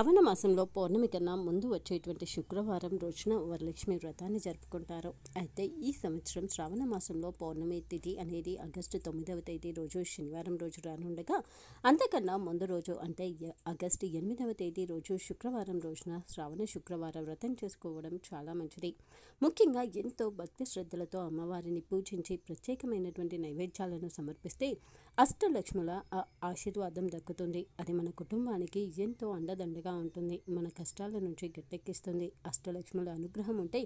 శ్రావణ మాసంలో పౌర్ణమి కన్నా ముందు వచ్చేటువంటి శుక్రవారం రోజున వరలక్ష్మి వ్రతాన్ని జరుపుకుంటారు. అయితే ఈ సంవత్సరం శ్రావణ మాసంలో పౌర్ణమి తిథి అనేది ఆగస్టు 9వ తేదీ రోజు శనివారం రోజు రానుండగా, అంతకన్నా ముందు రోజు అంటే ఆగస్టు 8వ తేదీ రోజు శుక్రవారం రోజున శ్రావణ శుక్రవార వ్రతం చేసుకోవడం చాలా మంచిది. ముఖ్యంగా ఎంతో భక్తి శ్రద్ధలతో అమ్మవారిని పూజించి ప్రత్యేకమైనటువంటి నైవేద్యాలను సమర్పిస్తే అష్టలక్ష్ముల ఆశీర్వాదం దక్కుతుంది. అది మన కుటుంబానికి ఎంతో అండదండగా ఉంటుంది. మన కష్టాల నుంచి గట్టెక్కిస్తుంది. అష్టలక్ష్ముల అనుగ్రహం ఉంటే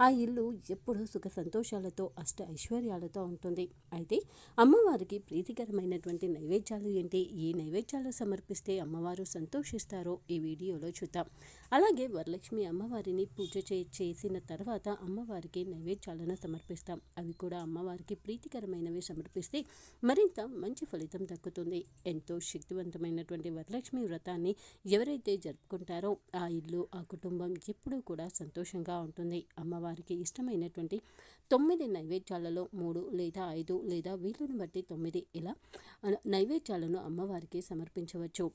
ఆ ఇల్లు ఎప్పుడూ సుఖ సంతోషాలతో అష్ట ఐశ్వర్యాలతో ఉంటుంది. అయితే అమ్మవారికి ప్రీతికరమైనటువంటి నైవేద్యాలు ఏంటి, ఈ నైవేద్యాలు సమర్పిస్తే అమ్మవారు సంతోషిస్తారో ఈ వీడియోలో చూద్దాం. అలాగే వరలక్ష్మి అమ్మవారిని పూజ చేసిన తర్వాత అమ్మవారికి నైవేద్యాలను సమర్పిస్తాం. అవి కూడా అమ్మవారికి ప్రీతికరమైనవి సమర్పిస్తే మరింత మంచి ఫలితం దక్కుతుంది. ఎంతో శక్తివంతమైనటువంటి వరలక్ష్మి వ్రతాన్ని ఎవరైతే జరుపుకుంటారో ఆ ఇల్లు, ఆ కుటుంబం ఎప్పుడూ కూడా సంతోషంగా ఉంటుంది. అమ్మవారికి ఇష్టమైనటువంటి 9 నైవేద్యాలలో 3 లేదా 5 లేదా వీలుని బట్టి 9 ఇలా నైవేద్యాలను అమ్మవారికి సమర్పించవచ్చు.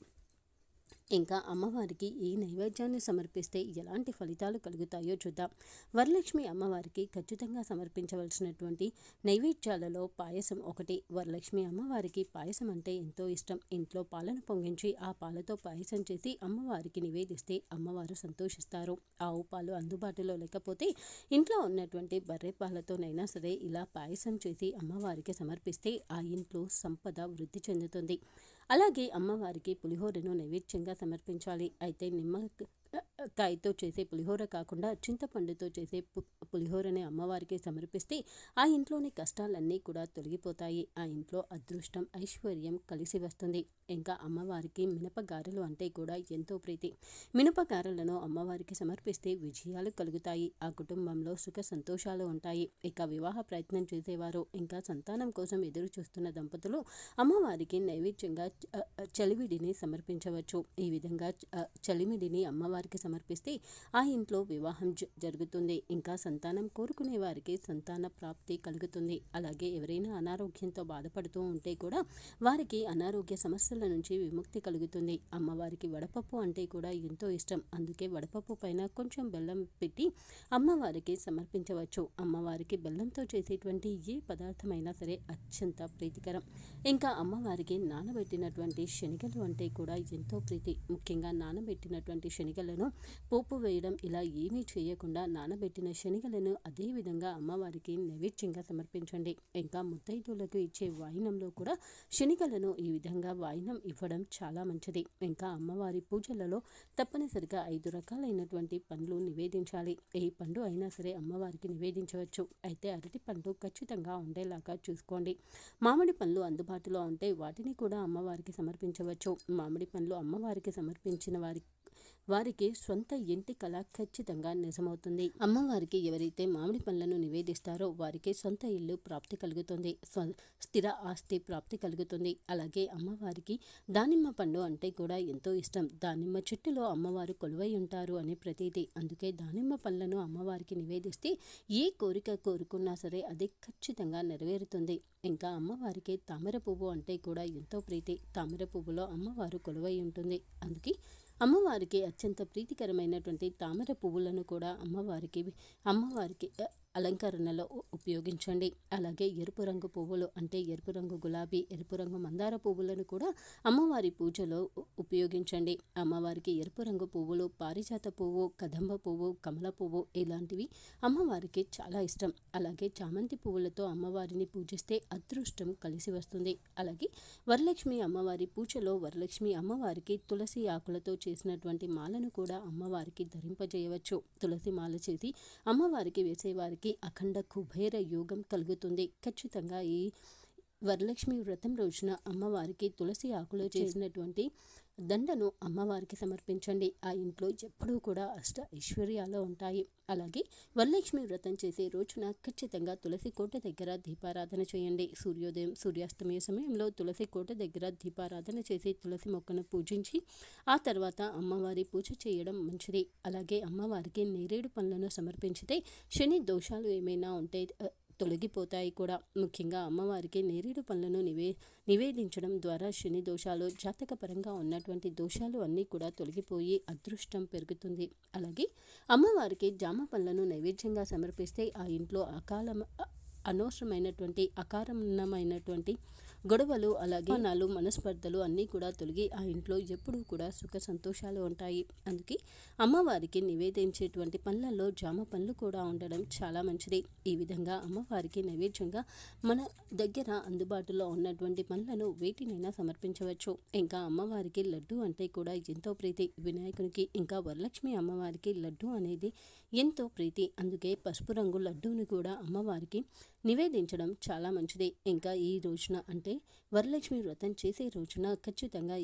ఇంకా అమ్మవారికి ఈ నైవేద్యాన్ని సమర్పిస్తే ఎలాంటి ఫలితాలు కలుగుతాయో చూద్దాం. వరలక్ష్మి అమ్మవారికి ఖచ్చితంగా సమర్పించవలసినటువంటి నైవేద్యాలలో పాయసం ఒకటి. వరలక్ష్మి అమ్మవారికి పాయసం అంటే ఎంతో ఇష్టం. ఇంట్లో పాలను పొంగించి ఆ పాలతో పాయసం చేసి అమ్మవారికి నివేదిస్తే అమ్మవారు సంతోషిస్తారు. ఆవు పాలు అందుబాటులో లేకపోతే ఇంట్లో ఉన్నటువంటి బర్రె పాలతోనైనా సరే ఇలా పాయసం చేసి అమ్మవారికి సమర్పిస్తే ఆ ఇంట్లో సంపద వృద్ధి చెందుతుంది. అలాగే అమ్మవారికి పులిహోరను నైవేద్యంగా సమర్పించాలి. అయితే నిమ్మకాయతో చేసే పులిహోర కాకుండా చింతపండుతో చేసే పులిహోరని అమ్మవారికి సమర్పిస్తే ఆ ఇంట్లోని కష్టాలన్నీ కూడా తొలగిపోతాయి. ఆ ఇంట్లో అదృష్టం, ఐశ్వర్యం కలిసి వస్తుంది. ఇంకా అమ్మవారికి మినపగారెలు అంటే కూడా ఎంతో ప్రీతి. మినపగారెలను అమ్మవారికి సమర్పిస్తే విజయాలు కలుగుతాయి. ఆ కుటుంబంలో సుఖ సంతోషాలు ఉంటాయి. ఇక వివాహ ప్రయత్నం చేసేవారు, ఇంకా సంతానం కోసం ఎదురు చూస్తున్న దంపతులు అమ్మవారికి నైవేద్యంగా చలివిడిని సమర్పించవచ్చు. ఈ విధంగా చలివిడిని అమ్మవారికి సమర్పిస్తే ఆ ఇంట్లో వివాహం జరుగుతుంది. ఇంకా సంతానం కోరుకునే వారికి సంతాన ప్రాప్తి కలుగుతుంది. అలాగే ఎవరైనా అనారోగ్యంతో బాధపడుతూ ఉంటే కూడా వారికి అనారోగ్య సమస్యల నుంచి విముక్తి కలుగుతుంది. అమ్మవారికి వడపప్పు అంటే కూడా ఎంతో ఇష్టం. అందుకే వడపప్పు పైన కొంచెం బెల్లం పెట్టి అమ్మవారికి సమర్పించవచ్చు. అమ్మవారికి బెల్లంతో చేసేటువంటి ఏ పదార్థమైనా సరే అత్యంత ప్రీతికరం. ఇంకా అమ్మవారికి నానబెట్టినటువంటి శనగలు అంటే కూడా ఎంతో ప్రీతి. ముఖ్యంగా నానబెట్టినటువంటి శనగలను పోపు వేయడం ఇలా ఏమీ చేయకుండా నానబెట్టిన శనగలను అదే విధంగా అమ్మవారికి నైవేద్యంగా సమర్పించండి. ఇంకా ముత్తైదులకు ఇచ్చే వాయినంలో కూడా శనగలను ఈ విధంగా వాయినం ఇవ్వడం చాలా మంచిది. ఇంకా అమ్మవారి పూజలలో తప్పనిసరిగా 5 రకాలైనటువంటి పండ్లు నివేదించాలి. ఏ పండు అయినా సరే అమ్మవారికి నివేదించవచ్చు. అయితే అరటి పండు ఖచ్చితంగా ఉండేలాగా చూసుకోండి. మామిడి పండ్లు అందుబాటులో ఉంటే వాటిని కూడా అమ్మవారికి సమర్పించవచ్చు. మామిడి పండ్లు అమ్మవారికి సమర్పించిన వారికి సొంత ఇంటి కళ ఖచ్చితంగా నిజమవుతుంది. అమ్మవారికి ఎవరైతే మామిడి పండ్లను నివేదిస్తారో వారికి సొంత ఇల్లు ప్రాప్తి కలుగుతుంది. స్థిర ఆస్తి ప్రాప్తి కలుగుతుంది. అలాగే అమ్మవారికి దానిమ్మ పండు అంటే కూడా ఎంతో ఇష్టం. దానిమ్మ చెట్టులో అమ్మవారు కొలువై ఉంటారు అని ప్రతీతి. అందుకే దానిమ్మ పండ్లను అమ్మవారికి నివేదిస్తే ఏ కోరిక కోరుకున్నా సరే అది ఖచ్చితంగా నెరవేరుతుంది. ఇంకా అమ్మవారికి తామర పువ్వు అంటే కూడా ఎంతో ప్రీతి. తామర పువ్వులో అమ్మవారు కొలువై ఉంటుంది. అందుకే అమ్మవారికి అత్యంత ప్రీతికరమైనటువంటి తామర పువ్వులను కూడా అమ్మవారికి అలంకరణలో ఉపయోగించండి. అలాగే ఎరుపు రంగు పువ్వులు అంటే ఎరుపు రంగు గులాబీ, ఎరుపు రంగు మందార పువ్వులను కూడా అమ్మవారి పూజలో ఉపయోగించండి. అమ్మవారికి ఎరుపు రంగు పువ్వులు, పారిజాత పువ్వు, కదంబ పువ్వు, కమల పువ్వు ఇలాంటివి అమ్మవారికి చాలా ఇష్టం. అలాగే చామంతి పువ్వులతో అమ్మవారిని పూజిస్తే అదృష్టం కలిసి వస్తుంది. అలాగే వరలక్ష్మి అమ్మవారి పూజలో వరలక్ష్మి అమ్మవారికి తులసి ఆకులతో చేసినటువంటి మాలను కూడా అమ్మవారికి ధరింపజేయవచ్చు. తులసి మాల చేసి అమ్మవారికి వేసేవారికి అఖండ కుబేర యోగం కలుగుతుంది. ఖచ్చితంగా ఈ వరలక్ష్మి వ్రతం రోజున అమ్మవారికి తులసి ఆకులో చేసినటువంటి దండను అమ్మవారికి సమర్పించండి. ఆ ఇంట్లో ఎప్పుడూ కూడా అష్ట ఐశ్వర్యాలు ఉంటాయి. అలాగే వరలక్ష్మి వ్రతం చేసే రోజున ఖచ్చితంగా తులసి కోట దగ్గర దీపారాధన చేయండి. సూర్యోదయం, సూర్యాస్తమయ సమయంలో తులసి కోట దగ్గర దీపారాధన చేసి తులసి మొక్కను పూజించి ఆ తర్వాత అమ్మవారి పూజ చేయడం మంచిది. అలాగే అమ్మవారికి నేరేడు పండ్లను సమర్పించితే శని దోషాలు ఏమైనా ఉంటే తొలగిపోతాయి కూడా. ముఖ్యంగా అమ్మవారికి నేరేడు పండ్లను నివేదించడం ద్వారా శని దోషాలు, జాతకపరంగా ఉన్నటువంటి దోషాలు అన్నీ కూడా తొలగిపోయి అదృష్టం పెరుగుతుంది. అలాగే అమ్మవారికి జామ పండ్లను నైవేద్యంగా సమర్పిస్తే ఆ ఇంట్లో అనవసరమైనటువంటి అకారణమైనటువంటి గొడవలు, అలాగే మనస్పర్ధలు అన్నీ కూడా తొలగి ఆ ఇంట్లో ఎప్పుడూ కూడా సుఖ సంతోషాలు ఉంటాయి. అందుకే అమ్మవారికి నివేదించేటువంటి పండ్లలో జామ పండ్లు కూడా ఉండడం చాలా మంచిది. ఈ విధంగా అమ్మవారికి నైవేద్యంగా మన దగ్గర అందుబాటులో ఉన్నటువంటి పండ్లను వేటినైనా సమర్పించవచ్చు. ఇంకా అమ్మవారికి లడ్డు అంటే కూడా ఎంతో ప్రీతి. వినాయకునికి ఇంకా వరలక్ష్మి అమ్మవారికి లడ్డు అనేది ఎంతో ప్రీతి. అందుకే పసుపు రంగు లడ్డూని కూడా అమ్మవారికి నివేదించడం చాలా మంచిది. ఇంకా ఈ రోజున అంటే వరలక్ష్మి వ్రతం చేసే రోజున ఖచ్చితంగా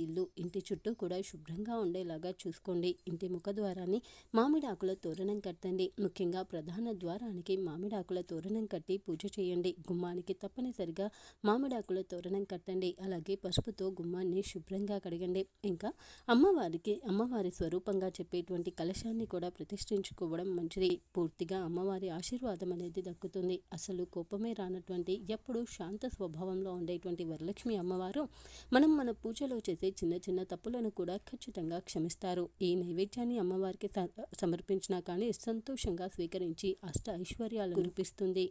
ఇంటి చుట్టూ కూడా శుభ్రంగా ఉండేలాగా చూసుకోండి. ఇంటి ముఖద్వారాన్ని మామిడాకుల తోరణం కట్టండి. ముఖ్యంగా ప్రధాన ద్వారానికి మామిడాకుల తోరణం కట్టి పూజ చేయండి. గుమ్మానికి తప్పనిసరిగా మామిడాకుల తోరణం కట్టండి. అలాగే పసుపుతో గుమ్మాన్ని శుభ్రంగా కడగండి. ఇంకా అమ్మవారి స్వరూపంగా చెప్పేటువంటి కలశాన్ని కూడా ప్రతిష్ఠించుకోవడం మంచిది. పూర్తిగా అమ్మవారి ఆశీర్వాదం అనేది దక్కుతుంది. అసలు కోపమే రానటువంటి, ఎప్పుడూ శాంత స్వభావంలో ఉండేటువంటి వరలక్ష్మి అమ్మవారు మన పూజలో చేసే చిన్న చిన్న తప్పులను కూడా ఖచ్చితంగా క్షమిస్తారు. ఈ నైవేద్యాన్ని అమ్మవారికి సమర్పించినా కానీ సంతోషంగా స్వీకరించి అష్ట ఐశ్వర్యాలు కురిపిస్తుంది.